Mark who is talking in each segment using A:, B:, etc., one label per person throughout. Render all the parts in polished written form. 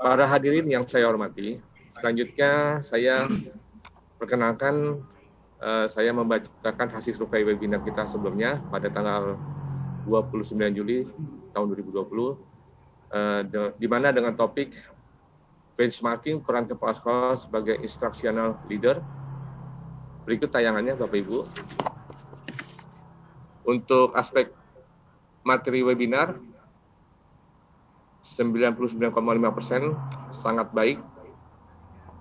A: Para hadirin yang saya hormati, selanjutnya saya perkenalkan saya membacakan hasil survei webinar kita sebelumnya pada tanggal 29 Juli tahun 2020, di mana dengan topik benchmarking peran kepala sekolah sebagai instructional leader. Berikut tayangannya Bapak Ibu. Untuk aspek materi webinar, 99,5% sangat baik.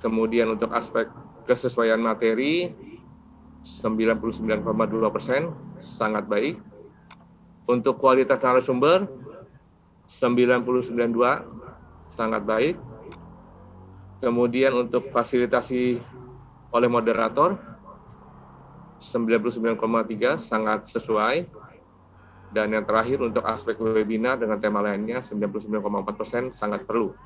A: Kemudian untuk aspek kesesuaian materi, 99,2% sangat baik. Untuk kualitas narasumber, 99,2% sangat baik. Kemudian untuk fasilitasi oleh moderator, 99,3% sangat sesuai. Dan yang terakhir untuk aspek webinar dengan tema lainnya, 99,4% sangat perlu.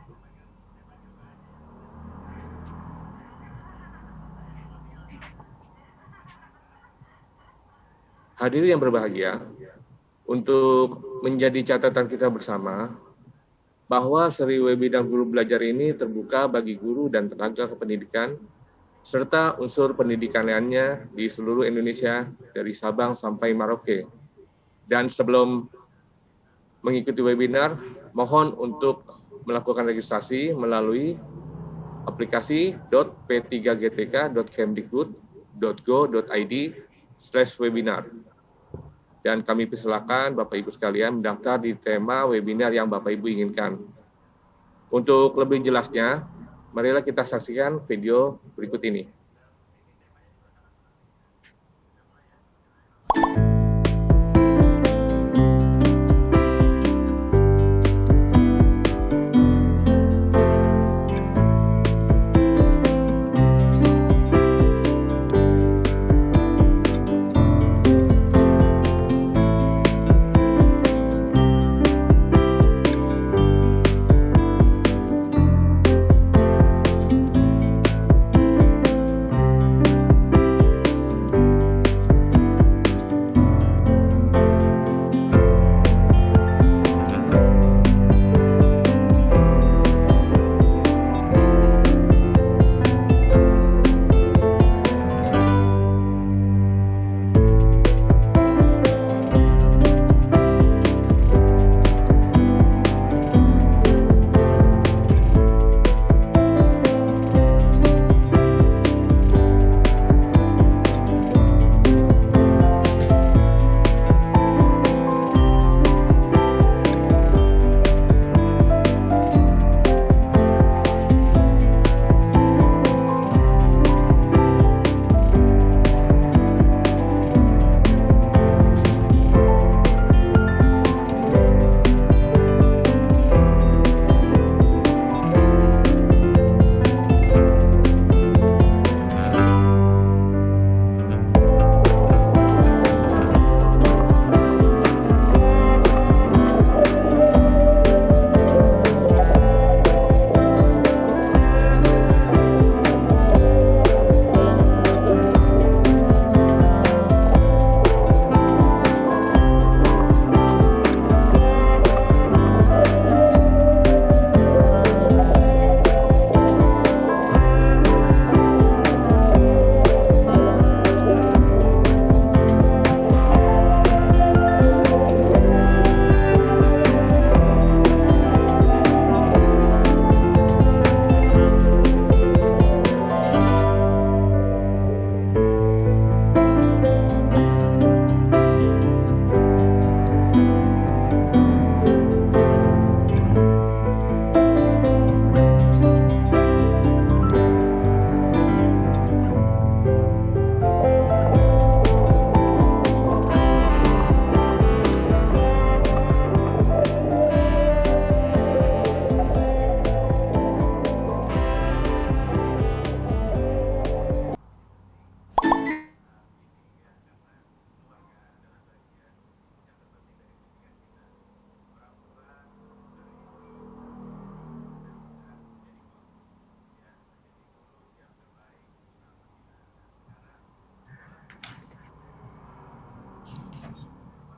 A: Hadirin yang berbahagia, untuk menjadi catatan kita bersama, bahwa seri webinar guru belajar ini terbuka bagi guru dan tenaga kependidikan, serta unsur pendidikan lainnya di seluruh Indonesia, dari Sabang sampai Merauke. Dan sebelum mengikuti webinar, mohon untuk melakukan registrasi melalui aplikasi p3gtk.kemdikbud.go.id/webinar. Dan kami persilakan Bapak Ibu sekalian mendaftar di tema webinar yang Bapak Ibu inginkan. Untuk lebih jelasnya, marilah kita saksikan video berikut ini.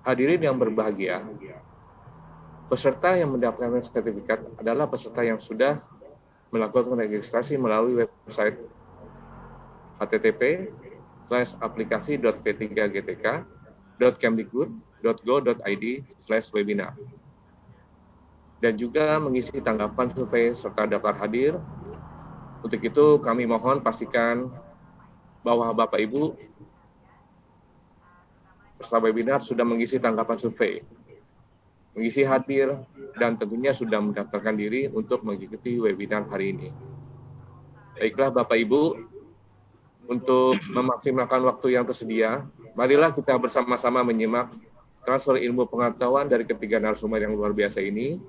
A: Hadirin yang berbahagia, peserta yang mendapatkan sertifikat adalah peserta yang sudah melakukan registrasi melalui website http://aplikasi.p3gtk.kemdikbud.go.id/webinar, dan juga mengisi tanggapan survei serta daftar hadir. Untuk itu kami mohon pastikan bahwa Bapak Ibu peserta webinar sudah mengisi tanggapan survei, mengisi hadir, dan tentunya sudah mendaftarkan diri untuk mengikuti webinar hari ini. Baiklah Bapak Ibu, untuk memaksimalkan waktu yang tersedia, marilah kita bersama-sama menyimak transfer ilmu pengetahuan dari ketiga narasumber yang luar biasa ini.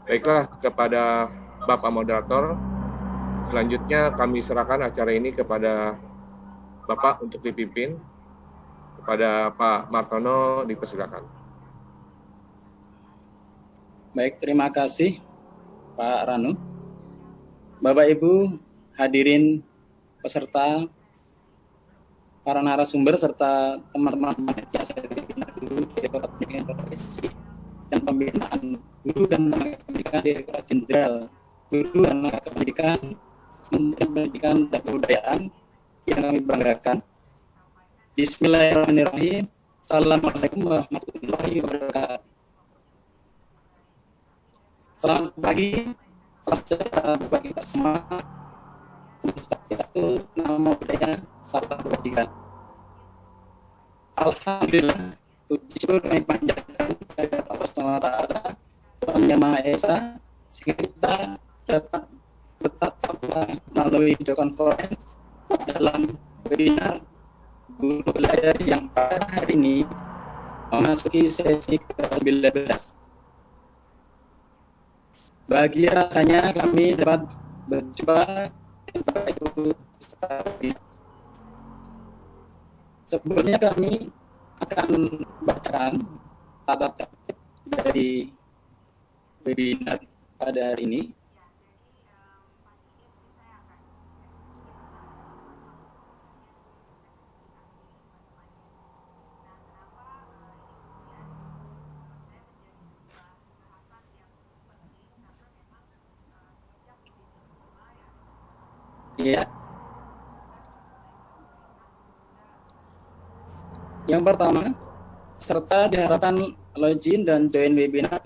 A: Baiklah, kepada Bapak Moderator, selanjutnya kami serahkan acara ini kepada Bapak untuk dipimpin. Kepada Pak Martono, dipersilakan.
B: Baik, terima kasih Pak Ranu. Bapak Ibu hadirin peserta, para narasumber serta teman-teman yang saya guru Direktorat Pendidikan Profesi dan Pembinaan Guru dan Tenaga Pendidikan Direktorat Jenderal Guru dan Tenaga Pendidikan Kementerian Pendidikan dan Kebudayaan yang kami banggakan. Bismillahirrahmanirrahim. Assalamualaikum warahmatullahi wabarakatuh. Selamat pagi, salam sejahtera bagi kita semua. Swastiastu, namo buddhaya, salam kebajikan. Alhamdulillah, puji syukur kami panjatkan kepada Allah Subhanahu wa Ta'ala, Tuhan Yang Maha Esa, sehingga kita dapat bertatap melalui video conference dalam webinar Guru Belajar yang pada hari ini memasuki sesi ke-19. Bahagia rasanya kami dapat berjumpa dengan Bapak Ibu. Sebelumnya kami akan bacakan tata tertib dari webinar pada hari ini. Ya. Yang pertama, serta diharapkan login dan join webinar.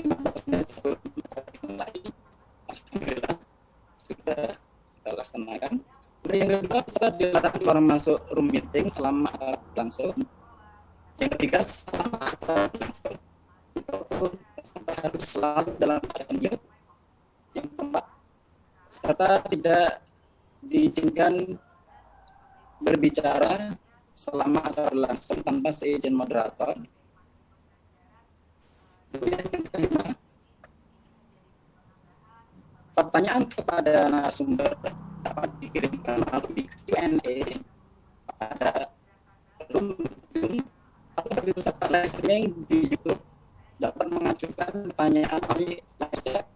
B: Alhamdulillah sudah kita laksanakan. Kemudian yang kedua, peserta dilarang keluar masuk room meeting selama acara berlangsung. Yang ketiga, selama acara berlangsung peserta harus selalu dalam keadaan mute. Yang keempat, peserta tidak diizinkan berbicara selama acara berlangsung tanpa seizin moderator. Kemudian yang kelima, pertanyaan kepada narasumber dapat dikirimkan melalui Q&A pada Zoom atau bagi peserta live streaming di YouTube dapat mengajukan pertanyaan melalui live chat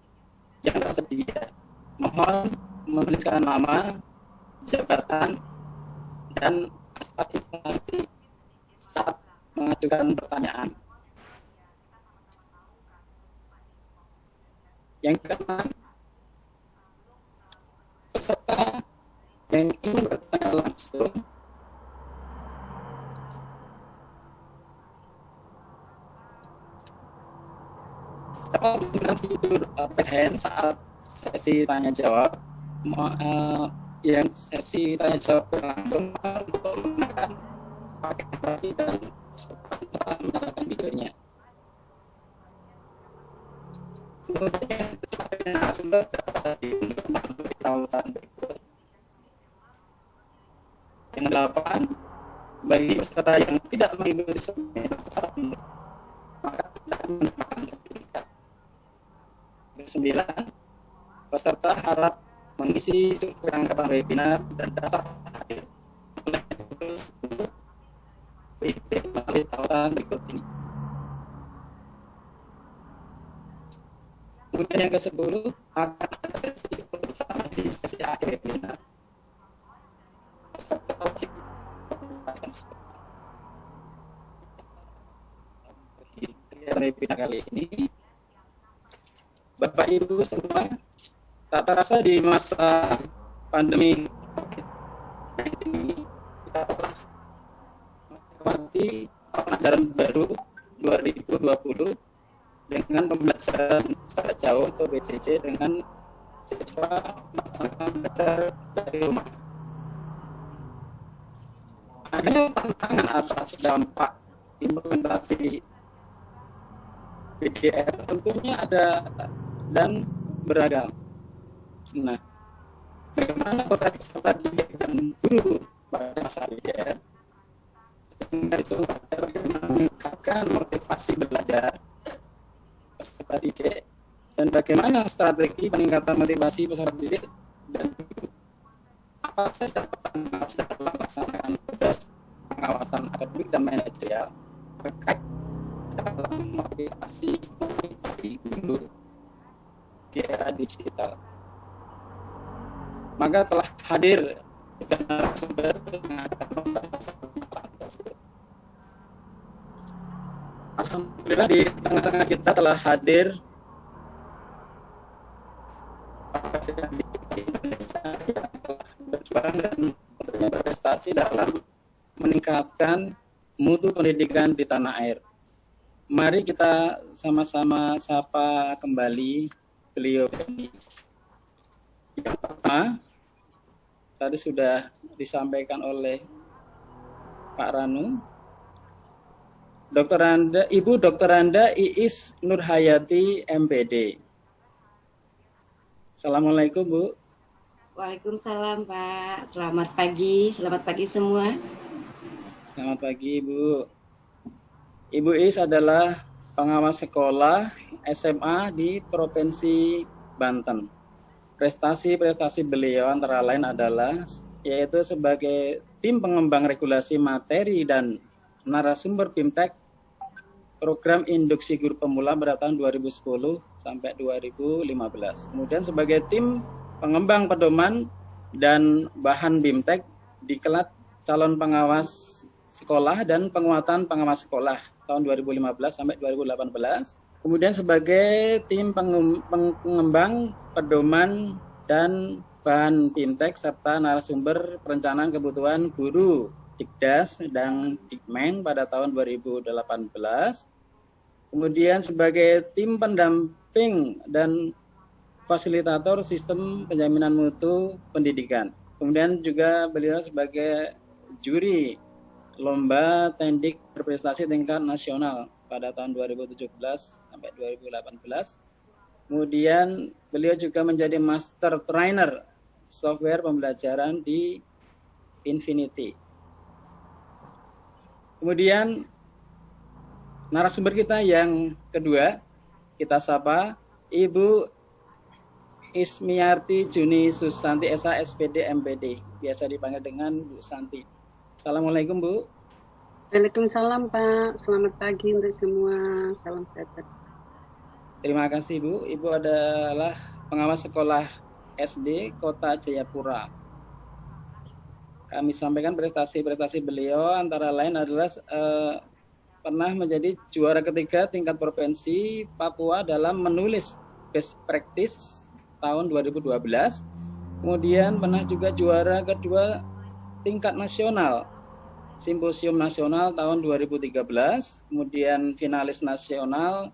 B: yang tersedia. Mohon menuliskan nama, jabatan, dan asal instansi saat mengajukan pertanyaan. Yang keenam, peserta yang ingin bertanya langsung dapat menggunakan fitur raise hand saat sesi tanya jawab. Yang sesi tanya jawab berlangsung untuk menggunakan paket tadi dan setelah menyalakan videonya. Kemudian narasumber dapat diberitahukan berikut. Yang 8, bagi peserta yang tidak mengikuti seminar maka tidak mendapatkan sertifikat. Yang 9, peserta harap mengisi survei tanggapan webinar dan data hadir melalui tautan berikut ini. Kemudian yang ke-10, akan ada sesi bersama di sesi akhir webinar. Peserta wajib webinar kali ini, Bapak Ibu semua Tak terasa di masa pandemi COVID-19 ini, kita telah melewati tahun ajaran baru 2020 dengan pembelajaran jarak jauh atau BCJ dengan siswa melaksanakan belajar dari rumah. Ada tantangan atas dampak implementasi PDR tentunya ada dan beragam. Nah, bagaimana peserta didik dan guru pada masa PDR sehingga itu bagaimana meningkatkan motivasi belajar peserta didik dan bagaimana strategi peningkatan motivasi peserta didik dan apa saja pengawas dalam melaksanakan tugas pengawasan akademik dan manajerial terkait dalam motivasi guru di era digital. Maka telah hadir narasumber yang akan membahas hal tersebut. Alhamdulillah di tengah-tengah kita telah hadir Indonesia yang telah berjuang dan berprestasi dalam meningkatkan mutu pendidikan di tanah air. Mari kita sama-sama sapa kembali beliau ini. Yang pertama, tadi sudah disampaikan oleh Pak Ranu, Ibu Dr. Anda Iis Nurhayati MPD. Assalamualaikum Bu.
C: Waalaikumsalam Pak. Selamat pagi semua.
B: Selamat pagi Ibu. Ibu Iis adalah pengawas sekolah SMA di Provinsi Banten. Prestasi-prestasi beliau antara lain adalah yaitu sebagai tim pengembang regulasi materi dan narasumber BIMTEK program induksi guru pemula pada tahun 2010 sampai 2015. Kemudian sebagai tim pengembang pedoman dan bahan BIMTEK diklat calon pengawas sekolah dan penguatan pengawas sekolah tahun 2015 sampai 2018. Kemudian sebagai tim pengembang pedoman dan bahan BIMTEK serta narasumber perencanaan kebutuhan guru Dikdas dan Dikmen pada tahun 2018. Kemudian sebagai tim pendamping dan fasilitator sistem penjaminan mutu pendidikan. Kemudian juga beliau sebagai juri lomba tendik berprestasi tingkat nasional pada tahun 2017 sampai 2018. Kemudian beliau juga menjadi master trainer software pembelajaran di Infinity. Kemudian narasumber kita yang kedua, kita sapa Ibu Ismiarti Juni Susanti SH SPD MPD, biasa dipanggil dengan Bu Santi. Assalamualaikum Bu.
C: Waalaikumsalam Pak. Selamat pagi untuk semua. Salam sehat.
B: Terima kasih Bu. Ibu adalah pengawas sekolah SD Kota Jayapura. Kami sampaikan prestasi-prestasi beliau antara lain adalah pernah menjadi juara ketiga tingkat provinsi Papua dalam menulis best practice tahun 2012. Kemudian pernah juga juara kedua tingkat nasional Simposium Nasional tahun 2013, kemudian finalis nasional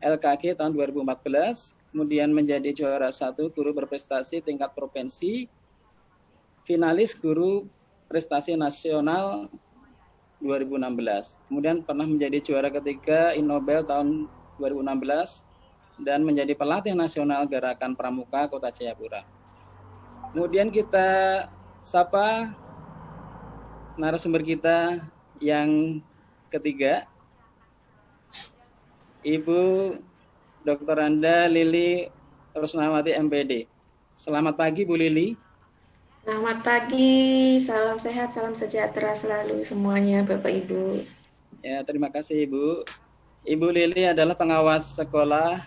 B: LKG tahun 2014, kemudian menjadi juara 1 guru berprestasi tingkat provinsi, finalis guru prestasi nasional 2016. Kemudian pernah menjadi juara ketiga Innobel tahun 2016 dan menjadi pelatih nasional Gerakan Pramuka Kota Jayapura. Kemudian kita sapa narasumber kita yang ketiga, Ibu Dr. Anda Lili Rusnawati MPD. Selamat pagi Bu Lili.
D: Selamat pagi, salam sehat, salam sejahtera selalu semuanya Bapak Ibu.
B: Ya, terima kasih Ibu. Ibu Lili adalah pengawas sekolah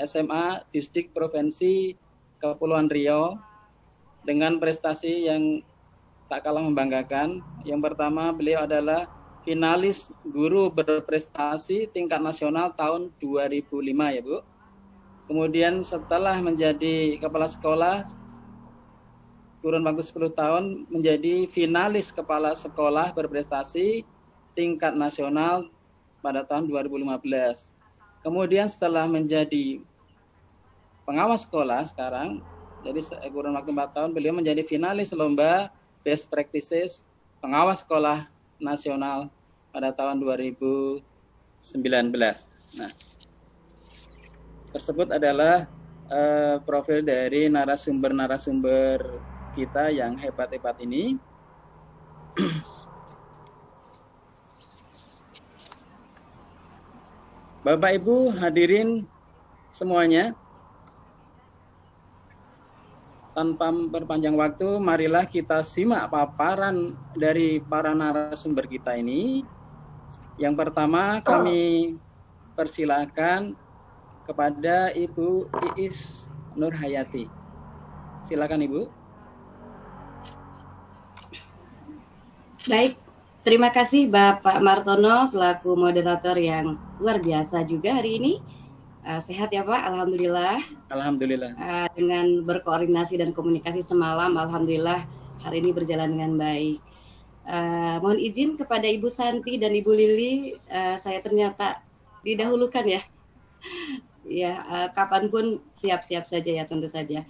B: SMA Distrik Provinsi Kepulauan Riau dengan prestasi yang tak kalah membanggakan. Yang pertama, beliau adalah finalis guru berprestasi tingkat nasional tahun 2005 ya Bu. Kemudian setelah menjadi kepala sekolah, kurun waktu 10 tahun menjadi finalis kepala sekolah berprestasi tingkat nasional pada tahun 2015. Kemudian setelah menjadi pengawas sekolah sekarang, jadi kurun waktu 4 tahun beliau menjadi finalis lomba Best Practices pengawas sekolah nasional pada tahun 2019. Nah, tersebut adalah profil dari narasumber-narasumber kita yang hebat-hebat ini. Bapak Ibu hadirin semuanya, tanpa berpanjang waktu, marilah kita simak paparan dari para narasumber kita ini. Yang pertama kami persilahkan kepada Ibu Iis Nurhayati. Silakan Ibu.
E: Baik, terima kasih Bapak Martono selaku moderator yang luar biasa juga hari ini. Sehat ya Pak, Alhamdulillah.
B: Alhamdulillah.
E: Dengan berkoordinasi dan komunikasi semalam, Alhamdulillah hari ini berjalan dengan baik. Mohon izin kepada Ibu Santi dan Ibu Lili, saya ternyata didahulukan ya. Ya, kapanpun siap-siap saja ya tentu saja.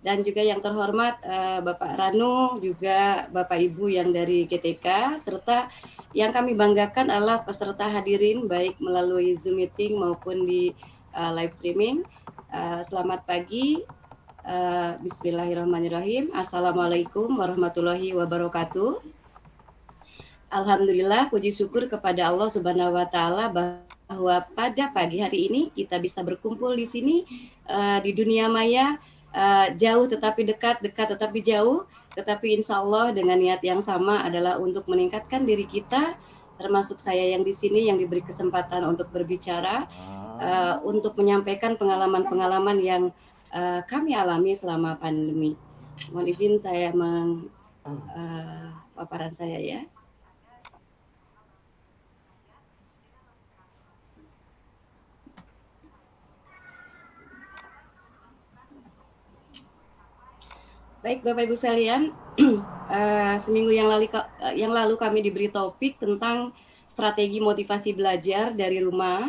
E: Dan juga yang terhormat Bapak Ranu, juga Bapak Ibu yang dari GTK, serta yang kami banggakan adalah peserta hadirin baik melalui Zoom meeting maupun di live streaming. Selamat pagi, Bismillahirrahmanirrahim. Assalamualaikum warahmatullahi wabarakatuh. Alhamdulillah, puji syukur kepada Allah Subhanahu wa Ta'ala bahwa pada pagi hari ini kita bisa berkumpul di sini di dunia maya. Jauh tetapi dekat, dekat tetapi jauh, tetapi insya Allah dengan niat yang sama adalah untuk meningkatkan diri kita, termasuk saya yang di sini yang diberi kesempatan untuk berbicara, untuk menyampaikan pengalaman-pengalaman yang kami alami selama pandemi. Mohon izin saya paparan saya ya. Baik Bapak Ibu sekalian, seminggu yang lalu kami diberi topik tentang strategi motivasi belajar dari rumah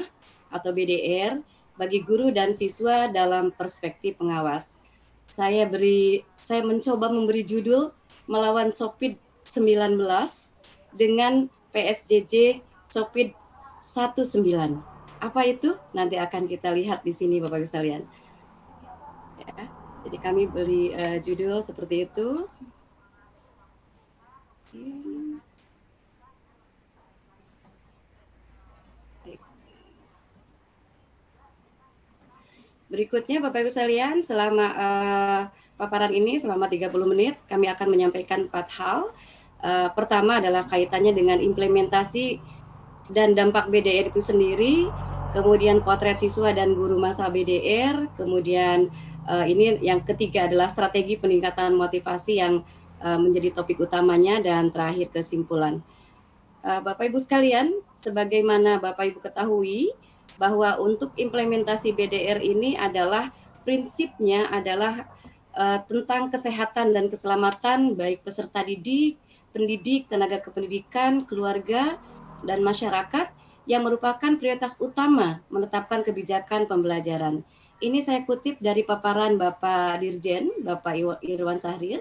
E: atau BDR bagi guru dan siswa dalam perspektif pengawas. Saya mencoba memberi judul melawan COVID-19 dengan PSJJ COVID-19. Apa itu? Nanti akan kita lihat di sini Bapak Ibu sekalian. Ya. Jadi kami beri judul seperti itu. Berikutnya Bapak Ibu sekalian, selama paparan ini selama 30 menit kami akan menyampaikan 4 hal. Pertama adalah kaitannya dengan implementasi dan dampak BDR itu sendiri, kemudian potret siswa dan guru masa BDR, kemudian ini yang ketiga adalah strategi peningkatan motivasi yang menjadi topik utamanya, dan terakhir kesimpulan. Bapak Ibu sekalian, sebagaimana Bapak Ibu ketahui bahwa untuk implementasi BDR ini adalah prinsipnya adalah tentang kesehatan dan keselamatan baik peserta didik, pendidik, tenaga kependidikan, keluarga, dan masyarakat yang merupakan prioritas utama menetapkan kebijakan pembelajaran. Ini saya kutip dari paparan Bapak Dirjen, Bapak Irwan Sahrir.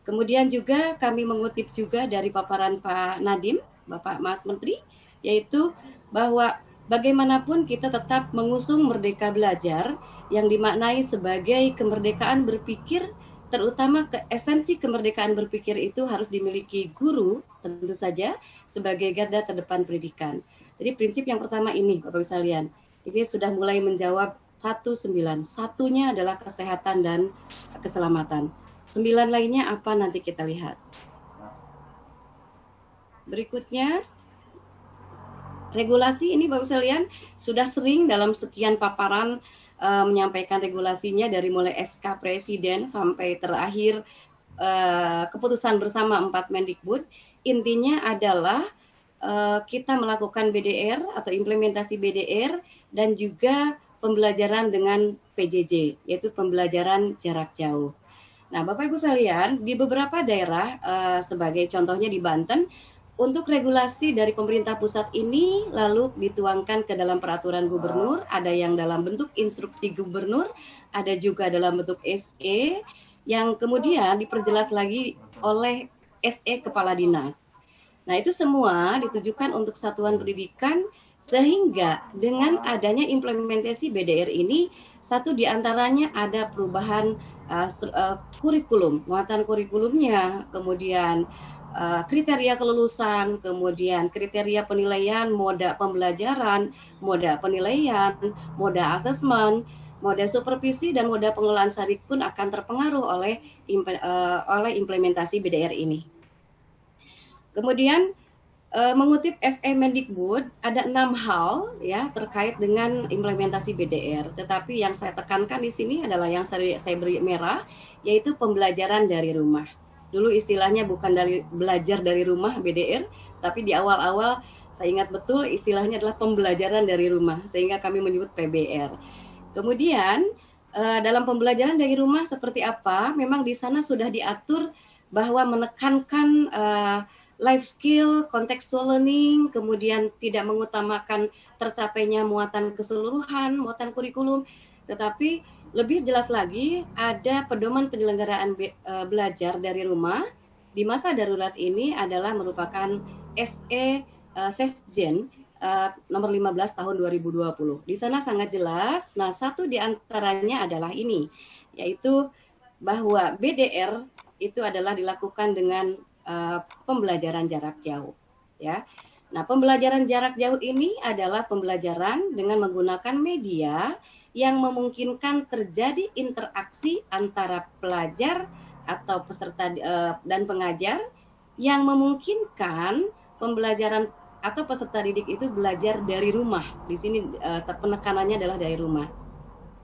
E: Kemudian juga kami mengutip juga dari paparan Pak Nadiem, Bapak Mas Menteri, yaitu bahwa bagaimanapun kita tetap mengusung Merdeka Belajar yang dimaknai sebagai kemerdekaan berpikir, terutama esensi kemerdekaan berpikir itu harus dimiliki guru, tentu saja, sebagai garda terdepan pendidikan. Jadi prinsip yang pertama ini, Bapak-Ibu sekalian, ini sudah mulai menjawab 19. Satunya adalah kesehatan dan keselamatan. 9 lainnya apa nanti kita lihat. Berikutnya, regulasi ini Bapak sekalian sudah sering dalam sekian paparan menyampaikan regulasinya dari mulai SK Presiden sampai terakhir keputusan bersama 4 Mendikbud. Intinya adalah kita melakukan BDR atau implementasi BDR dan juga pembelajaran dengan PJJ, yaitu pembelajaran jarak jauh. Nah, Bapak Ibu sekalian, di beberapa daerah, sebagai contohnya di Banten, untuk regulasi dari pemerintah pusat ini lalu dituangkan ke dalam peraturan gubernur, ada yang dalam bentuk instruksi gubernur, ada juga dalam bentuk SE, yang kemudian diperjelas lagi oleh SE Kepala Dinas. Nah, itu semua ditujukan untuk satuan pendidikan, sehingga dengan adanya implementasi BDR ini, satu diantaranya ada perubahan kurikulum, muatan kurikulumnya, kemudian kriteria kelulusan, kemudian kriteria penilaian, moda pembelajaran, moda penilaian, moda asesmen, moda supervisi, dan moda pengelolaan SADIK pun akan terpengaruh oleh implementasi BDR ini. Kemudian mengutip SE Mendikbud, ada 6 hal ya terkait dengan implementasi BDR. Tetapi yang saya tekankan di sini adalah yang saya beri merah, yaitu pembelajaran dari rumah. Dulu istilahnya bukan belajar dari rumah BDR, tapi di awal-awal saya ingat betul istilahnya adalah pembelajaran dari rumah, sehingga kami menyebut PBR. Kemudian dalam pembelajaran dari rumah seperti apa? Memang di sana sudah diatur bahwa menekankan life skill, contextual learning, kemudian tidak mengutamakan tercapainya muatan keseluruhan, muatan kurikulum, tetapi lebih jelas lagi ada pedoman penyelenggaraan belajar dari rumah di masa darurat ini adalah merupakan SE Sesjen nomor 15 tahun 2020. Di sana sangat jelas, nah satu di antaranya adalah ini, yaitu bahwa BDR itu adalah dilakukan dengan pembelajaran jarak jauh, ya. Nah, pembelajaran jarak jauh ini adalah pembelajaran dengan menggunakan media yang memungkinkan terjadi interaksi antara pelajar atau peserta dan pengajar, yang memungkinkan pembelajaran atau peserta didik itu belajar dari rumah. Di sini penekanannya adalah dari rumah.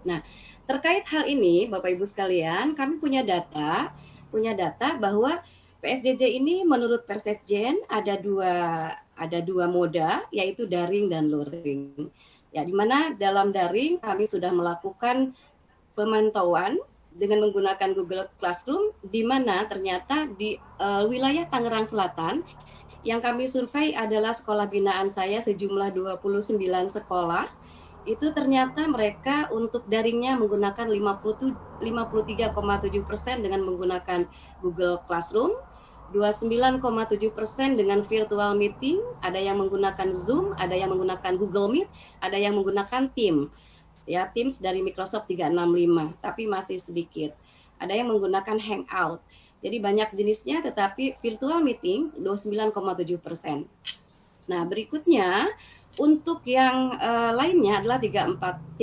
E: Nah, terkait hal ini, Bapak Ibu sekalian, kami punya data bahwa PSJJ ini menurut Persesjen ada dua moda, yaitu daring dan luring. Ya, di mana dalam daring kami sudah melakukan pemantauan dengan menggunakan Google Classroom, di mana ternyata di wilayah Tangerang Selatan yang kami survei adalah sekolah binaan saya sejumlah 29 sekolah. Itu ternyata mereka untuk daringnya menggunakan 53,7% dengan menggunakan Google Classroom, 29,7% dengan virtual meeting, ada yang menggunakan Zoom, ada yang menggunakan Google Meet, ada yang menggunakan Teams. Ya, Teams dari Microsoft 365, tapi masih sedikit. Ada yang menggunakan Hangout. Jadi banyak jenisnya, tetapi virtual meeting 29,7%. Nah, berikutnya untuk yang lainnya adalah 3,4%.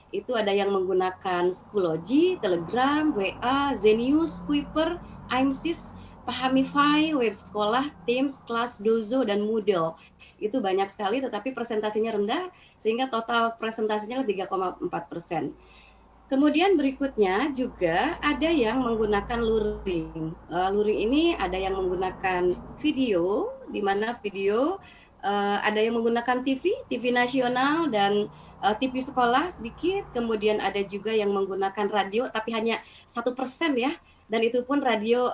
E: Itu ada yang menggunakan Schoology, Telegram, WA, Zenius, Kuiper, IMSIS, Pahamify, Web Sekolah, Teams, Kelas, Dozo, dan Moodle. Itu banyak sekali, tetapi presentasinya rendah, sehingga total presentasinya 3,4%. Kemudian berikutnya juga ada yang menggunakan luring. Luring ini ada yang menggunakan video, di mana video ada yang menggunakan TV nasional dan TV sekolah sedikit. Kemudian ada juga yang menggunakan radio, tapi hanya 1% ya. Dan itu pun radio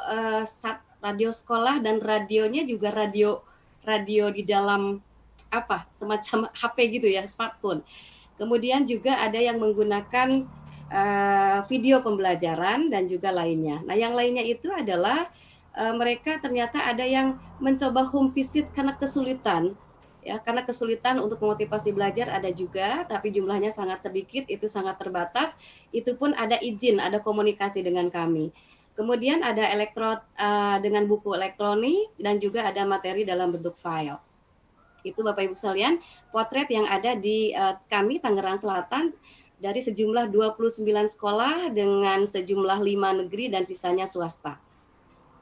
E: sekolah, dan radionya juga radio di dalam semacam HP gitu ya, smartphone. Kemudian juga ada yang menggunakan video pembelajaran dan juga lainnya. Nah, yang lainnya itu adalah mereka ternyata ada yang mencoba home visit karena kesulitan. Ya, karena kesulitan untuk memotivasi belajar ada juga, tapi jumlahnya sangat sedikit, itu sangat terbatas. Itu pun ada izin, ada komunikasi dengan kami. Kemudian ada dengan buku elektronik, dan juga ada materi dalam bentuk file. Itu Bapak Ibu sekalian, potret yang ada di kami Tangerang Selatan dari sejumlah 29 sekolah dengan sejumlah 5 negeri dan sisanya swasta.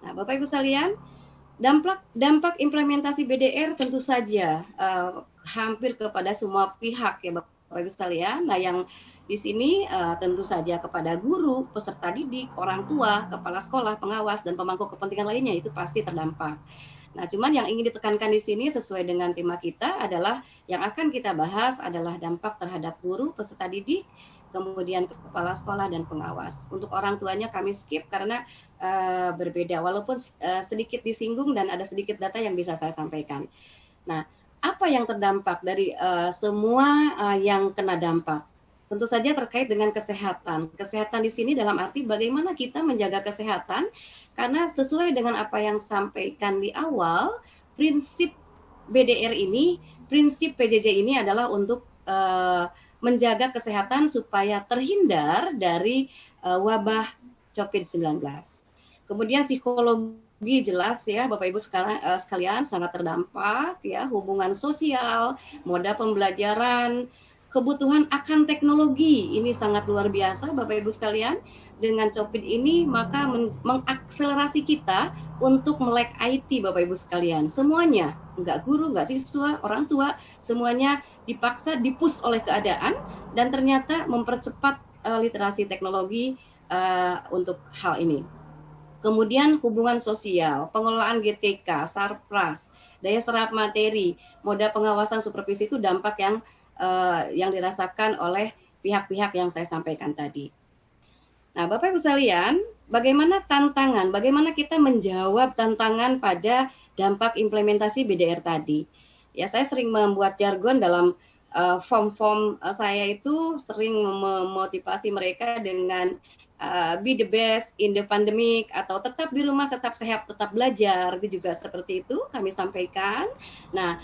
E: Nah, Bapak Ibu sekalian, dampak implementasi BDR tentu saja hampir kepada semua pihak ya Bapak Ibu sekalian. Nah, yang di sini tentu saja kepada guru, peserta didik, orang tua, kepala sekolah, pengawas, dan pemangku kepentingan lainnya itu pasti terdampak. Nah, cuman yang ingin ditekankan di sini sesuai dengan tema kita adalah yang akan kita bahas adalah dampak terhadap guru, peserta didik, kemudian kepala sekolah dan pengawas. Untuk orang tuanya kami skip karena berbeda, walaupun sedikit disinggung dan ada sedikit data yang bisa saya sampaikan. Nah, apa yang terdampak dari semua yang kena dampak? Tentu saja terkait dengan kesehatan. Kesehatan di sini dalam arti bagaimana kita menjaga kesehatan, karena sesuai dengan apa yang sampaikan di awal, prinsip BDR ini, prinsip PJJ ini adalah untuk menjaga kesehatan supaya terhindar dari wabah COVID-19. Kemudian psikologi jelas ya Bapak Ibu sekalian sangat terdampak ya, hubungan sosial, moda pembelajaran, kebutuhan akan teknologi ini sangat luar biasa Bapak Ibu sekalian. Dengan COVID ini maka mengakselerasi kita untuk melek IT Bapak Ibu sekalian. Semuanya, enggak guru, enggak siswa, orang tua, semuanya dipaksa, dipush oleh keadaan dan ternyata mempercepat literasi teknologi untuk hal ini. Kemudian hubungan sosial, pengelolaan GTK, Sarpras, daya serap materi, moda pengawasan supervisi itu dampak yang dirasakan oleh pihak-pihak yang saya sampaikan tadi. Nah, Bapak Ibu sekalian, bagaimana tantangan, bagaimana kita menjawab tantangan pada dampak implementasi BDR tadi? Ya, saya sering membuat jargon dalam form-form saya itu sering memotivasi mereka dengan be the best in the pandemic atau tetap di rumah, tetap sehat, tetap belajar, itu juga seperti itu kami sampaikan. Nah,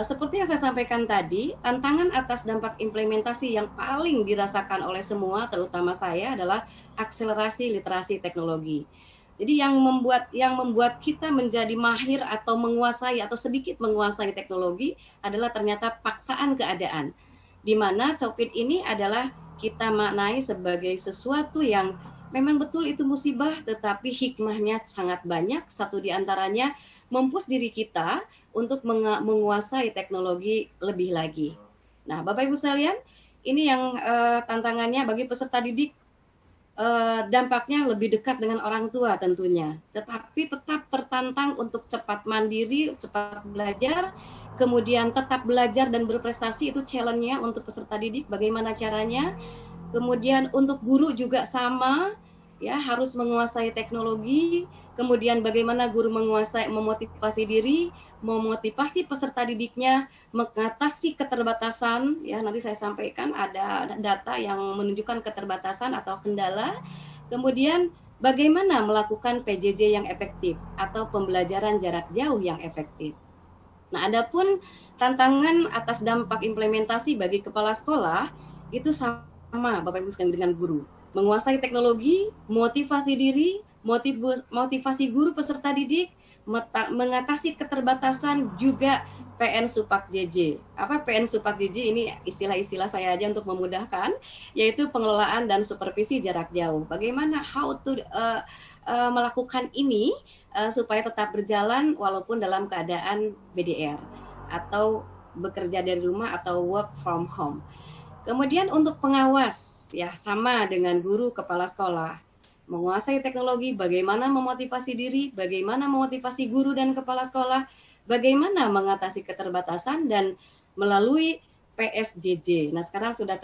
E: seperti yang saya sampaikan tadi, tantangan atas dampak implementasi yang paling dirasakan oleh semua, terutama saya, adalah akselerasi literasi teknologi. Jadi yang membuat kita menjadi mahir atau menguasai atau sedikit menguasai teknologi adalah ternyata paksaan keadaan. Di mana COVID ini adalah kita maknai sebagai sesuatu yang memang betul itu musibah, tetapi hikmahnya sangat banyak. Satu di antaranya mempush diri kita untuk menguasai teknologi lebih lagi. Nah, Bapak Ibu sekalian, ini yang tantangannya bagi peserta didik, dampaknya lebih dekat dengan orang tua tentunya. Tetapi tetap tertantang untuk cepat mandiri, cepat belajar, kemudian tetap belajar dan berprestasi, itu challenge-nya untuk peserta didik, bagaimana caranya. Kemudian untuk guru juga sama, ya harus menguasai teknologi. Kemudian bagaimana guru memotivasi diri, memotivasi peserta didiknya, mengatasi keterbatasan. Ya nanti saya sampaikan ada data yang menunjukkan keterbatasan atau kendala. Kemudian bagaimana melakukan PJJ yang efektif atau pembelajaran jarak jauh yang efektif. Nah, adapun tantangan atas dampak implementasi bagi kepala sekolah itu sama Bapak Ibu sekalian dengan guru. Menguasai teknologi, motivasi diri, motivasi guru peserta didik, mengatasi keterbatasan, juga PN Supak JJ. Apa PN Supak JJ ini istilah-istilah saya aja untuk memudahkan, yaitu pengelolaan dan supervisi jarak jauh. Bagaimana how to melakukan ini supaya tetap berjalan walaupun dalam keadaan BDR atau bekerja dari rumah atau work from home. Kemudian untuk pengawas, ya sama dengan guru kepala sekolah. Menguasai teknologi, bagaimana memotivasi diri, bagaimana memotivasi guru dan kepala sekolah, bagaimana mengatasi keterbatasan dan melalui PSJJ. Nah, sekarang sudah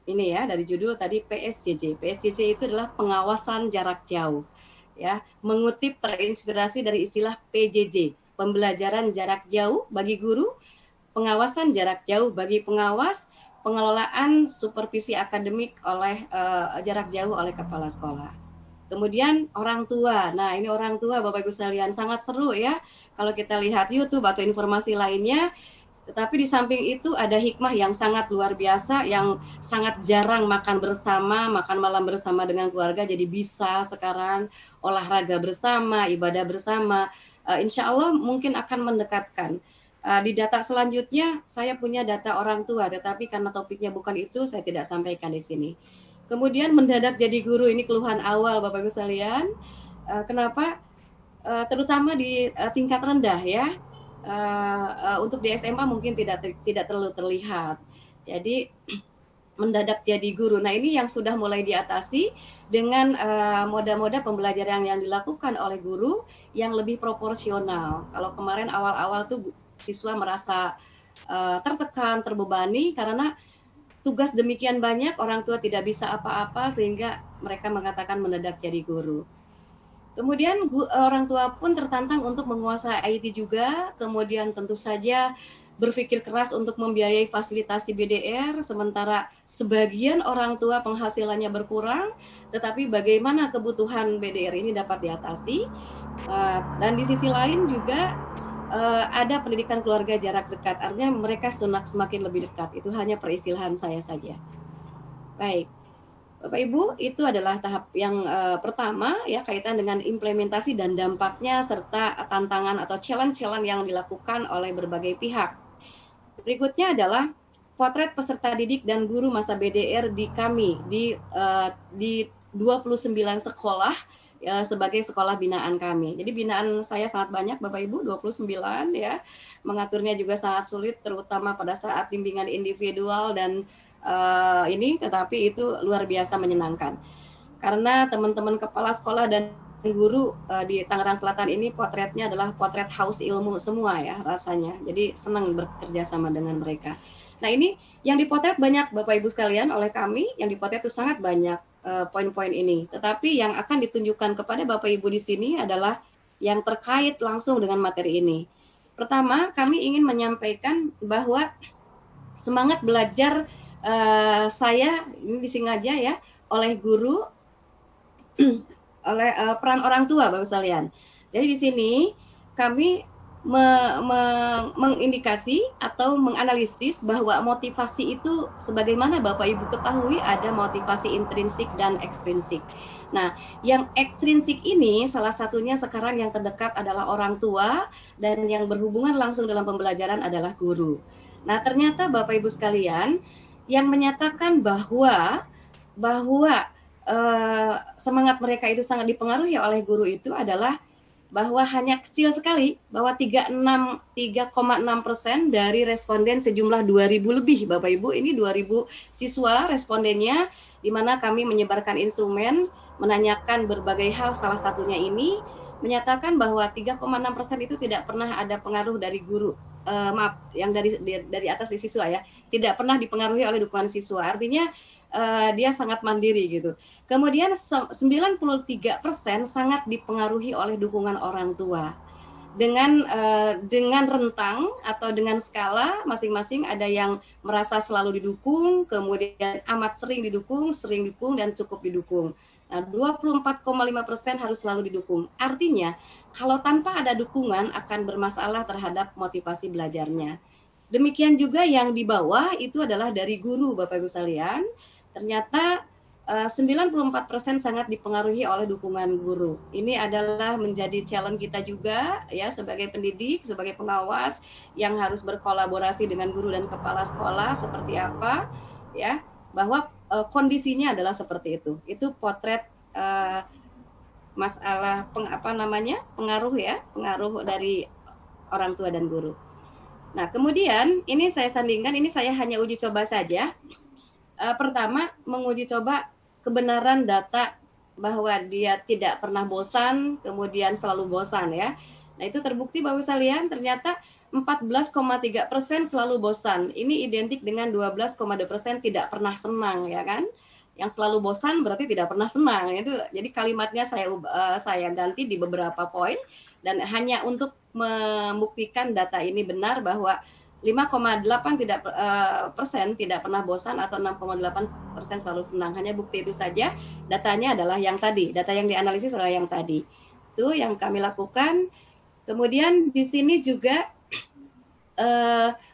E: ini ya dari judul tadi PSJJ. PSJJ itu adalah pengawasan jarak jauh. Ya, mengutip terinspirasi dari istilah PJJ, pembelajaran jarak jauh bagi guru, pengawasan jarak jauh bagi pengawas, pengelolaan supervisi akademik oleh jarak jauh oleh kepala sekolah. Kemudian orang tua. Nah, ini orang tua Bapak Ibu sekalian sangat seru ya kalau kita lihat YouTube atau informasi lainnya. Tetapi di samping itu ada hikmah yang sangat luar biasa, yang sangat jarang makan bersama, makan malam bersama dengan keluarga, jadi bisa sekarang olahraga bersama, ibadah bersama. Insya Allah mungkin akan mendekatkan. Di data selanjutnya saya punya data orang tua, tetapi karena topiknya bukan itu, saya tidak sampaikan di sini. Kemudian mendadak jadi guru, ini keluhan awal Bapak Ibu sekalian. Kenapa? Terutama di tingkat rendah ya. Untuk di SMA mungkin tidak terlalu terlihat. Jadi mendadak jadi guru. Nah, ini yang sudah mulai diatasi dengan moda-moda pembelajaran yang dilakukan oleh guru yang lebih proporsional. Kalau kemarin awal-awal tuh siswa merasa tertekan, terbebani karena tugas demikian banyak, orang tua tidak bisa apa-apa sehingga mereka mengatakan mendadak jadi guru. Kemudian orang tua pun tertantang untuk menguasai IT juga, kemudian tentu saja berpikir keras untuk membiayai fasilitasi BDR, sementara sebagian orang tua penghasilannya berkurang, tetapi bagaimana kebutuhan BDR ini dapat diatasi. Dan di sisi lain juga ada pendidikan keluarga jarak dekat, artinya mereka semakin lebih dekat. Itu hanya peristilahan saya saja. Baik. Bapak Ibu, itu adalah tahap yang pertama ya, kaitan dengan implementasi dan dampaknya serta tantangan atau challenge-challenge yang dilakukan oleh berbagai pihak. Berikutnya adalah potret peserta didik dan guru masa BDR di kami di 29 sekolah ya, sebagai sekolah binaan kami. Jadi binaan saya sangat banyak Bapak Ibu, 29 ya. Mengaturnya juga sangat sulit terutama pada saat bimbingan individual dan tetapi itu luar biasa menyenangkan karena teman-teman kepala sekolah dan guru di Tangerang Selatan ini potretnya adalah potret haus ilmu semua ya rasanya, jadi senang bekerja sama dengan mereka. Nah, ini yang dipotret banyak Bapak Ibu sekalian oleh kami, yang dipotret itu sangat banyak poin-poin ini, tetapi yang akan ditunjukkan kepada Bapak Ibu di sini adalah yang terkait langsung dengan materi ini. Pertama, kami ingin menyampaikan bahwa semangat belajar saya ini disengaja ya oleh guru, oleh peran orang tua Bapak sekalian. Jadi di sini kami mengindikasi atau menganalisis bahwa motivasi itu sebagaimana Bapak Ibu ketahui ada motivasi intrinsik dan ekstrinsik. Nah, yang ekstrinsik ini salah satunya sekarang yang terdekat adalah orang tua dan yang berhubungan langsung dalam pembelajaran adalah guru. Nah, ternyata Bapak Ibu sekalian, yang menyatakan bahwa semangat mereka itu sangat dipengaruhi oleh guru itu adalah bahwa hanya kecil sekali, bahwa 3,6% dari responden sejumlah 2.000 lebih Bapak Ibu, ini 2.000 siswa respondennya, di mana kami menyebarkan instrumen, menanyakan berbagai hal, salah satunya ini menyatakan bahwa 3,6% itu tidak pernah ada pengaruh dari guru. Yang dari atas siswa ya, tidak pernah dipengaruhi oleh dukungan siswa. Artinya dia sangat mandiri gitu. Kemudian 93% sangat dipengaruhi oleh dukungan orang tua. Dengan rentang atau dengan skala masing-masing, ada yang merasa selalu didukung, kemudian amat sering didukung, dan cukup didukung. Nah, 24,5% harus selalu didukung. Artinya, kalau tanpa ada dukungan akan bermasalah terhadap motivasi belajarnya. Demikian juga yang di bawah itu adalah dari guru, Bapak Ibu sekalian. Ternyata 94% sangat dipengaruhi oleh dukungan guru. Ini adalah menjadi challenge kita juga ya, sebagai pendidik, sebagai pengawas yang harus berkolaborasi dengan guru dan kepala sekolah seperti apa ya, bahwa kondisinya adalah seperti itu. Itu potret masalah pengaruh dari orang tua dan guru. Nah, kemudian ini saya sandingkan, ini saya hanya uji coba saja. Pertama, menguji coba kebenaran data bahwa dia tidak pernah bosan, kemudian selalu bosan ya. Nah, itu terbukti Bapak sekalian, ternyata 14,3% selalu bosan. Ini identik dengan 12,2% tidak pernah senang, ya kan? Yang selalu bosan berarti tidak pernah senang. Itu jadi kalimatnya saya ganti di beberapa poin, dan hanya untuk membuktikan data ini benar bahwa 5,8% tidak pernah bosan atau 6,8% selalu senang. Hanya bukti itu saja. Datanya adalah yang tadi. Data yang dianalisis adalah yang tadi. Itu yang kami lakukan. Kemudian di sini juga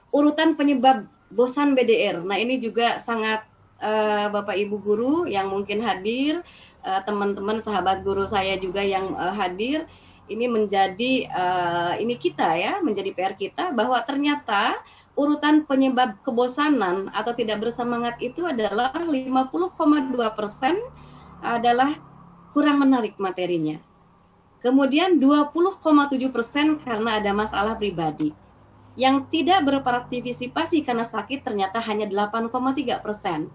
E: urutan penyebab bosan BDR. Nah, ini juga sangat Bapak Ibu guru yang mungkin hadir, teman-teman sahabat guru saya juga yang hadir, ini menjadi menjadi PR kita bahwa ternyata urutan penyebab kebosanan atau tidak bersemangat itu adalah 50,2% adalah kurang menarik materinya. Kemudian 20,7% karena ada masalah pribadi. Yang tidak berpartisipasi karena sakit ternyata hanya 8,3%.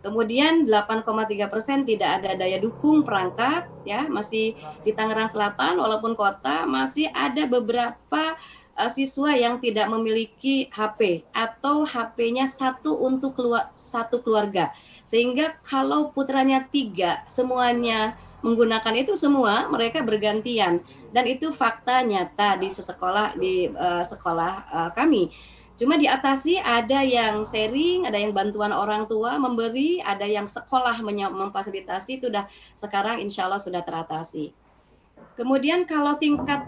E: Kemudian 8,3% tidak ada daya dukung perangkat, ya, masih di Tangerang Selatan walaupun kota masih ada beberapa siswa yang tidak memiliki HP atau HP-nya satu untuk satu keluarga. Sehingga kalau putranya 3 semuanya menggunakan itu semua, mereka bergantian, dan itu fakta nyata di sekolah sekolah kami. Cuma diatasi, ada yang sharing, ada yang bantuan orang tua memberi, ada yang sekolah memfasilitasi, itu sudah sekarang insya Allah sudah teratasi. Kemudian kalau tingkat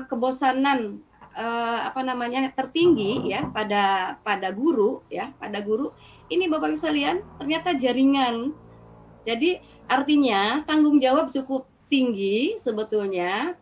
E: kebosanan tertinggi ya pada guru ya, ini Bapak Ibu sekalian ternyata jaringan. Jadi artinya tanggung jawab cukup tinggi sebetulnya.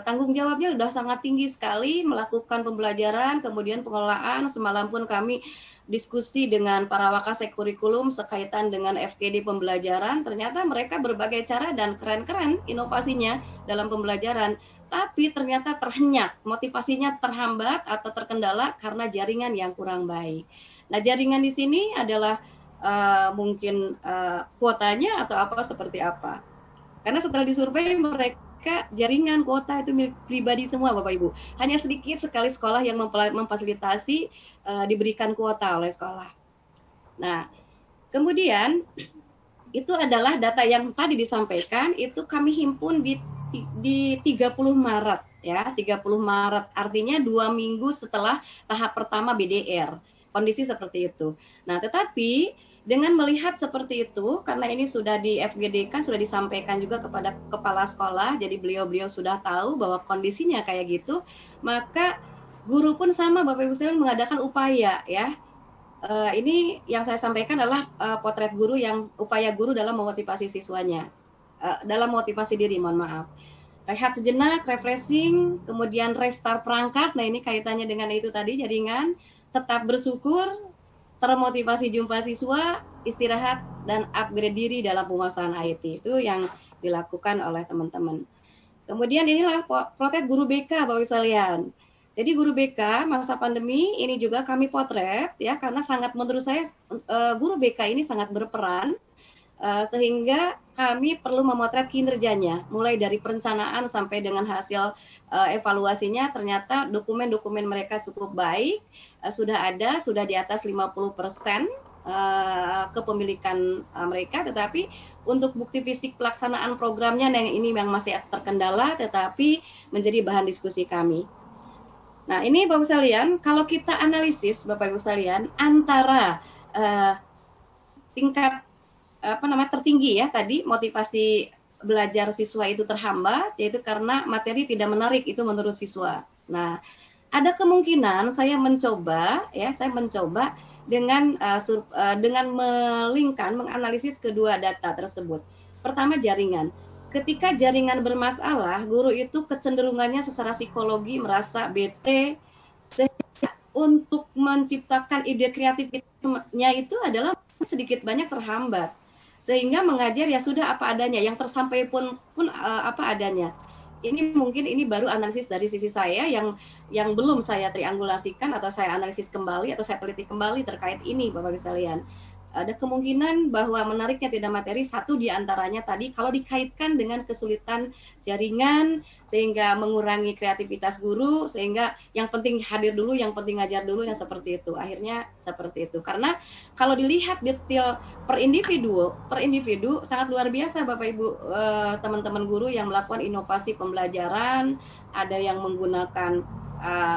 E: Tanggung jawabnya sudah sangat tinggi sekali melakukan pembelajaran, kemudian pengelolaan. Semalam pun kami diskusi dengan para wakasek kurikulum sekaitan dengan FGD pembelajaran. Ternyata mereka berbagai cara dan keren-keren inovasinya dalam pembelajaran, tapi ternyata terhenyak, motivasinya terhambat atau terkendala karena jaringan yang kurang baik. Nah, jaringan di sini adalah mungkin kuotanya atau apa seperti apa. Karena setelah disurvei mereka jaringan kuota itu milik pribadi semua Bapak Ibu. Hanya sedikit sekali sekolah yang memfasilitasi diberikan kuota oleh sekolah. Nah, kemudian itu adalah data yang tadi disampaikan, itu kami himpun di 30 Maret ya, 30 Maret artinya 2 minggu setelah tahap pertama BDR. Kondisi seperti itu. Nah, tetapi dengan melihat seperti itu, karena ini sudah di FGD kan sudah disampaikan juga kepada kepala sekolah, jadi beliau sudah tahu bahwa kondisinya kayak gitu, maka guru pun sama Bapak Ibu sekalian mengadakan upaya ya. Ini yang saya sampaikan adalah potret guru yang upaya guru dalam memotivasi siswanya, dalam motivasi diri, mohon maaf. Rehat sejenak, refreshing, kemudian restart perangkat. Nah, ini kaitannya dengan itu tadi, jaringan, tetap bersyukur, termotivasi jumpa siswa, istirahat, dan upgrade diri dalam penguasaan IT. Itu yang dilakukan oleh teman-teman. Kemudian inilah potret guru BK Bapak Ibu sekalian. Jadi guru BK masa pandemi ini juga kami potret ya, karena sangat menurut saya guru BK ini sangat berperan, sehingga kami perlu memotret kinerjanya mulai dari perencanaan sampai dengan hasil evaluasinya. Ternyata dokumen-dokumen mereka cukup baik, sudah di atas 50% kepemilikan mereka, tetapi untuk bukti fisik pelaksanaan programnya ini yang masih terkendala, tetapi menjadi bahan diskusi kami. Nah, ini Bapak Ibu sekalian, kalau kita analisis Bapak Ibu sekalian antara tingkat tertinggi ya tadi, motivasi belajar siswa itu terhambat, yaitu karena materi tidak menarik, itu menurut siswa. Nah, ada kemungkinan saya mencoba dengan menganalisis kedua data tersebut. Pertama, jaringan. Ketika jaringan bermasalah, guru itu kecenderungannya secara psikologi merasa bete, sehingga untuk menciptakan ide kreativitasnya itu adalah sedikit banyak terhambat. Sehingga mengajar ya sudah apa adanya, yang tersampaikan pun apa adanya. Ini baru analisis dari sisi saya yang belum saya triangulasikan atau saya analisis kembali atau saya teliti kembali terkait ini Bapak Ibu sekalian. Ada kemungkinan bahwa menariknya tidak materi, satu diantaranya tadi kalau dikaitkan dengan kesulitan jaringan sehingga mengurangi kreativitas guru, sehingga yang penting hadir dulu, yang penting ngajar dulu, yang seperti itu. Akhirnya seperti itu. Karena kalau dilihat detail per individu sangat luar biasa Bapak Ibu, teman-teman guru yang melakukan inovasi pembelajaran, ada yang menggunakan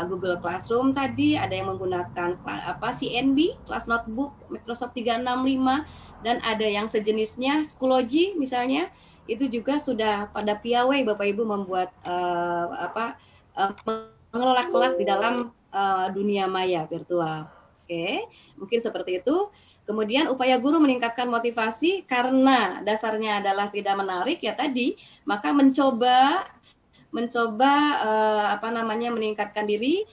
E: Google Classroom tadi, ada yang menggunakan CNB, Class Notebook, Microsoft 365, dan ada yang sejenisnya, Schoology misalnya, itu juga sudah pada piawai Bapak Ibu membuat mengelola kelas di dalam dunia maya virtual. Oke, mungkin seperti itu. Kemudian upaya guru meningkatkan motivasi karena dasarnya adalah tidak menarik ya tadi, maka mencoba meningkatkan diri,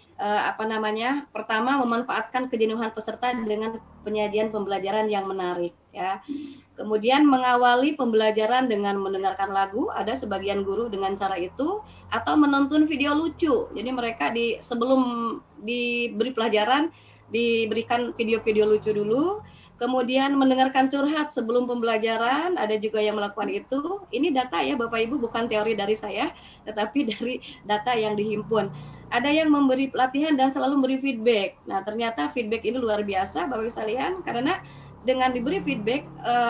E: pertama memanfaatkan kejenuhan peserta dengan penyajian pembelajaran yang menarik ya. Kemudian mengawali pembelajaran dengan mendengarkan lagu, ada sebagian guru dengan cara itu, atau menonton video lucu. Jadi mereka sebelum diberi pelajaran diberikan video-video lucu dulu. kemudian mendengarkan curhat sebelum pembelajaran, ada juga yang melakukan itu. Ini data ya Bapak Ibu, bukan teori dari saya, tetapi dari data yang dihimpun. Ada yang memberi pelatihan dan selalu memberi feedback. Nah, ternyata feedback ini luar biasa Bapak Ibu sekalian, karena dengan diberi feedback,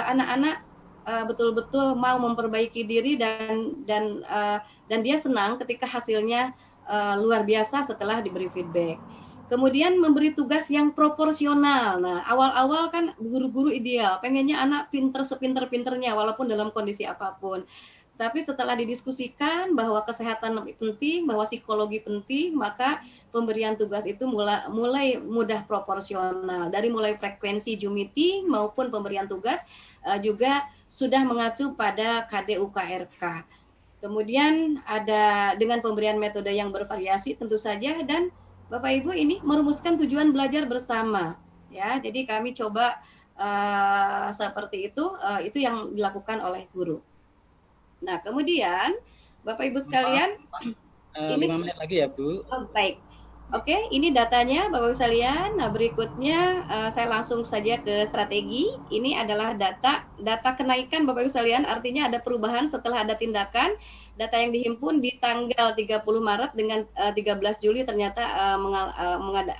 E: anak-anak betul-betul mau memperbaiki diri dan dia senang ketika hasilnya luar biasa setelah diberi feedback. Kemudian memberi tugas yang proporsional. Nah, awal-awal kan guru-guru ideal, pengennya anak pinter sepinter-pinternya walaupun dalam kondisi apapun. Tapi setelah didiskusikan bahwa kesehatan lebih penting, bahwa psikologi penting, maka pemberian tugas itu mulai mudah proporsional. Dari mulai frekuensi Zoom meeting maupun pemberian tugas juga sudah mengacu pada KDUKRK. Kemudian ada dengan pemberian metode yang bervariasi tentu saja, dan Bapak Ibu ini merumuskan tujuan belajar bersama, ya. Jadi kami coba seperti itu yang dilakukan oleh guru. Nah, kemudian Bapak Ibu sekalian,
B: 5 menit lagi ya Bu.
E: Oh, baik. Oke, ini datanya Bapak Ibu sekalian. Nah, berikutnya saya langsung saja ke strategi. Ini adalah data kenaikan Bapak Ibu sekalian, artinya ada perubahan setelah ada tindakan. Data yang dihimpun di tanggal 30 Maret dengan 13 Juli ternyata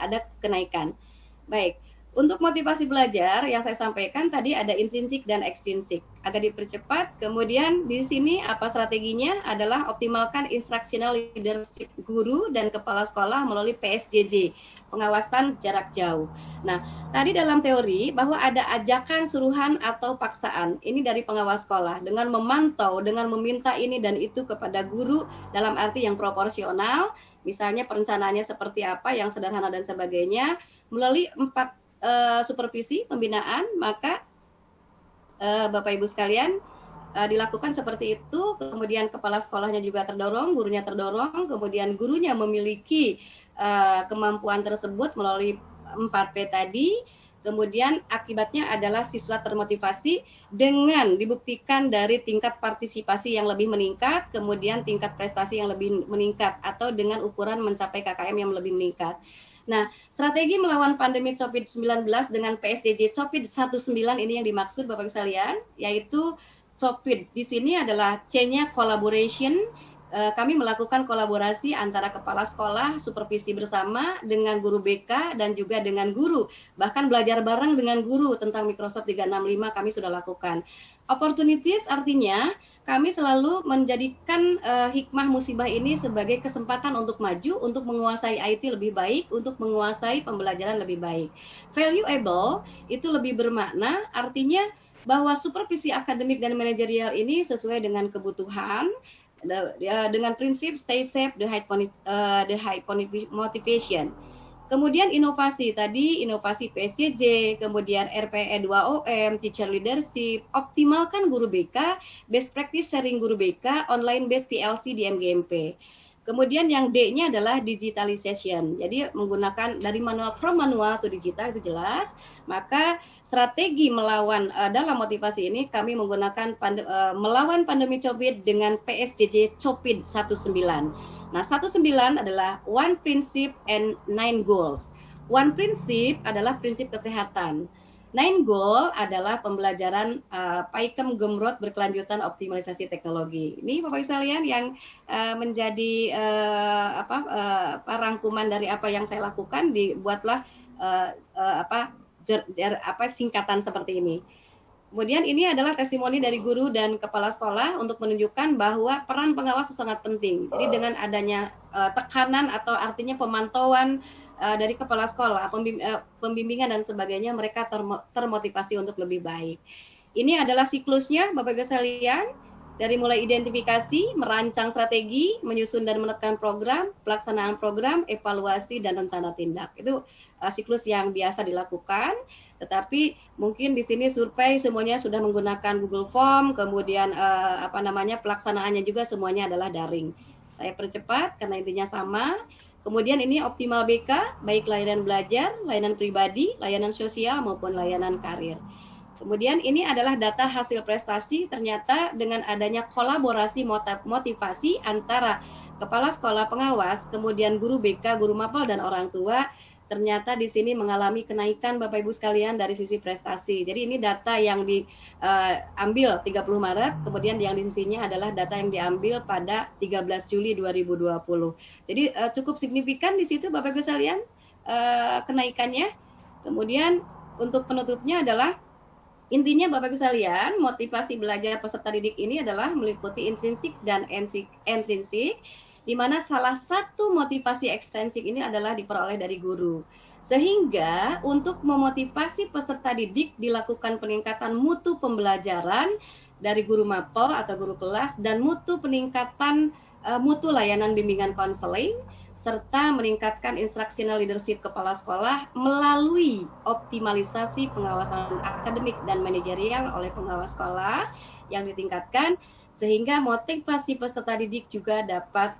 E: ada kenaikan. Baik, untuk motivasi belajar yang saya sampaikan tadi ada intrinsik dan ekstrinsik. Agak dipercepat, kemudian di sini apa strateginya adalah optimalkan instructional leadership guru dan kepala sekolah melalui PSJJ, pengawasan jarak jauh. Nah, tadi dalam teori bahwa ada ajakan, suruhan, atau paksaan. Ini dari pengawas sekolah dengan memantau, dengan meminta ini dan itu kepada guru dalam arti yang proporsional. Misalnya perencanaannya seperti apa, yang sederhana dan sebagainya. Melalui 4 supervisi pembinaan, maka Bapak Ibu sekalian dilakukan seperti itu. Kemudian kepala sekolahnya juga terdorong, gurunya terdorong, kemudian gurunya memiliki kemampuan tersebut melalui 4P tadi. Kemudian akibatnya adalah siswa termotivasi dengan dibuktikan dari tingkat partisipasi yang lebih meningkat, kemudian tingkat prestasi yang lebih meningkat, atau dengan ukuran mencapai KKM yang lebih meningkat. Nah, strategi melawan pandemi COVID-19 dengan PSJJ COVID-19 ini yang dimaksud Bapak-Ibu sekalian, yaitu COVID. Di sini adalah C-nya collaboration. Kami melakukan kolaborasi antara kepala sekolah, supervisi bersama dengan guru BK dan juga dengan guru. Bahkan belajar bareng dengan guru tentang Microsoft 365 kami sudah lakukan. Opportunities artinya kami selalu menjadikan hikmah musibah ini sebagai kesempatan untuk maju, untuk menguasai IT lebih baik, untuk menguasai pembelajaran lebih baik. Valuable itu lebih bermakna, artinya bahwa supervisi akademik dan manajerial ini sesuai dengan kebutuhan, dengan prinsip stay safe, the high motivation. Kemudian inovasi tadi, inovasi PSJJ, kemudian RPE 2OM, teacher leadership, optimalkan guru BK, best practice sharing guru BK, online based PLC di MGMP. Kemudian yang D-nya adalah digitalization. Jadi menggunakan dari manual, from manual to digital, itu jelas. Maka strategi melawan dalam motivasi ini kami menggunakan melawan pandemi COVID dengan PSJJ COVID-19. Nah, 19 adalah one principle and 9 goals. One principle adalah prinsip kesehatan. 9 goal adalah pembelajaran Paikem Gemrot berkelanjutan optimalisasi teknologi. Ini Bapak sekalian yang menjadi rangkuman dari apa yang saya lakukan, dibuatlah singkatan seperti ini. Kemudian ini adalah testimoni dari guru dan kepala sekolah untuk menunjukkan bahwa peran pengawas sangat penting. Jadi dengan adanya tekanan atau artinya pemantauan dari kepala sekolah, pembimbingan dan sebagainya, mereka termotivasi untuk lebih baik. Ini adalah siklusnya Bapak Ibu sekalian, dari mulai identifikasi, merancang strategi, menyusun dan menekan program, pelaksanaan program, evaluasi dan rencana tindak. Itu siklus yang biasa dilakukan. Tetapi mungkin di sini survei semuanya sudah menggunakan Google Form, kemudian pelaksanaannya juga semuanya adalah daring. Saya percepat karena intinya sama. Kemudian ini optimal BK, baik layanan belajar, layanan pribadi, layanan sosial maupun layanan karir. Kemudian ini adalah data hasil prestasi, ternyata dengan adanya kolaborasi motivasi antara kepala sekolah pengawas, kemudian guru BK, guru mapel dan orang tua, ternyata di sini mengalami kenaikan Bapak Ibu sekalian dari sisi prestasi. Jadi ini data yang diambil 30 Maret, kemudian yang di sisinya adalah data yang diambil pada 13 Juli 2020. Jadi cukup signifikan di situ Bapak Ibu sekalian kenaikannya. Kemudian untuk penutupnya adalah intinya Bapak Ibu sekalian, motivasi belajar peserta didik ini adalah meliputi intrinsik dan intrinsik, di mana salah satu motivasi ekstrinsik ini adalah diperoleh dari guru. Sehingga untuk memotivasi peserta didik dilakukan peningkatan mutu pembelajaran dari guru mapel atau guru kelas dan mutu peningkatan mutu layanan bimbingan konseling serta meningkatkan instructional leadership kepala sekolah melalui optimalisasi pengawasan akademik dan manajerial oleh pengawas sekolah yang ditingkatkan, sehingga motivasi peserta didik juga dapat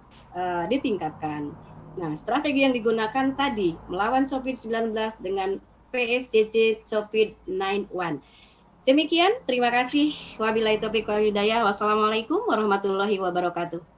E: ditingkatkan. Nah, strategi yang digunakan tadi melawan COVID-19 dengan PSJJ COVID-91. Demikian, terima kasih. Wabillahi taufiq wal hidayah. Wassalamualaikum warahmatullahi wabarakatuh.